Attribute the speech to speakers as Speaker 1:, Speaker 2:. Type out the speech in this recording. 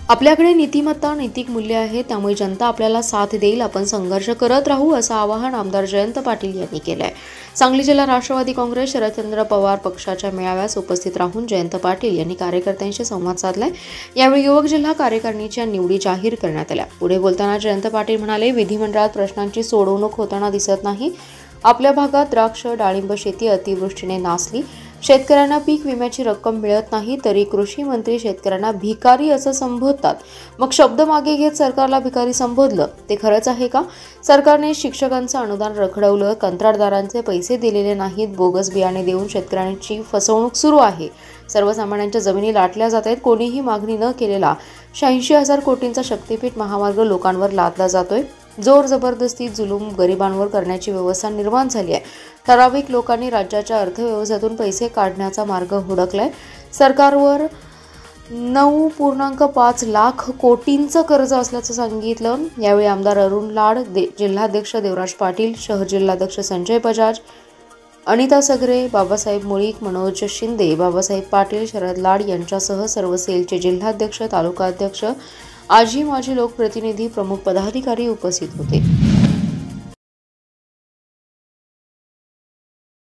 Speaker 1: आपल्याकडे नीतिमत्ता नैतिक मूल्य आहे, त्यामुळे जनता आपल्याला साथ देईल. आपण संघर्ष करत राहू असं आवाहन आमदार जयंत पाटील यांनी केलं आहे. सांगली जिल्हा राष्ट्रवादी काँग्रेस शरदचंद्र पवार पक्षाच्या मेळाव्यास उपस्थित राहून जयंत पाटील यांनी कार्यकर्त्यांशी संवाद साधलाय. यावेळी युवक जिल्हा कार्यकारिणीच्या निवडी जाहीर करण्यात आल्या. पुढे बोलताना जयंत पाटील म्हणाले, विधिमंडळात प्रश्नांची सोडवणूक होताना दिसत नाही. आपल्या भागात द्राक्ष डाळिंब शेती अतिवृष्टीने नासली. शेतकऱ्यांना पीक विम्याची रक्कम मिळत नाही, तरी कृषी मंत्री शेतकऱ्यांना भिकारी असं संबोधतात. मग शब्द मागे घेत सरकारला भिकारी संबोधलं, ते खरंच आहे का? सरकारने शिक्षकांचं अनुदान रखडवलं, कंत्राटदारांचे पैसे दिलेले नाहीत, बोगस बियाणे देऊन शेतकऱ्यांची फसवणूक सुरू आहे. सर्वसामान्यांच्या जमिनी लाटल्या जात आहेत. कोणीही मागणी न केलेला 86,000 कोटींचा शक्तीपीठ महामार्ग लोकांवर लादला जातोय. जोर जबरदस्ती जुलूम गरिबांवर करण्याची व्यवस्था निर्माण झाली आहे. ठराविक लोकांनी राज्याच्या अर्थव्यवस्थेतून पैसे काढण्याचा मार्ग हुडकलाय. सरकारवर 9.5 लाख कोटींचं कर्ज असल्याचं सांगितलं. यावेळी आमदार अरुण लाड, जिल्हाध्यक्ष देवराज पाटील, शहर जिल्हाध्यक्ष संजय बजाज, अनिता सगरे, बाबासाहेब मुळीक, मनोज शिंदे, बाबासाहेब पाटील, शरद लाड यांच्यासह सर्व सेलचे जिल्हाध्यक्ष, तालुका अध्यक्ष, आजी माजी लोकप्रतिनिधी, प्रमुख पदाधिकारी उपस्थित होते.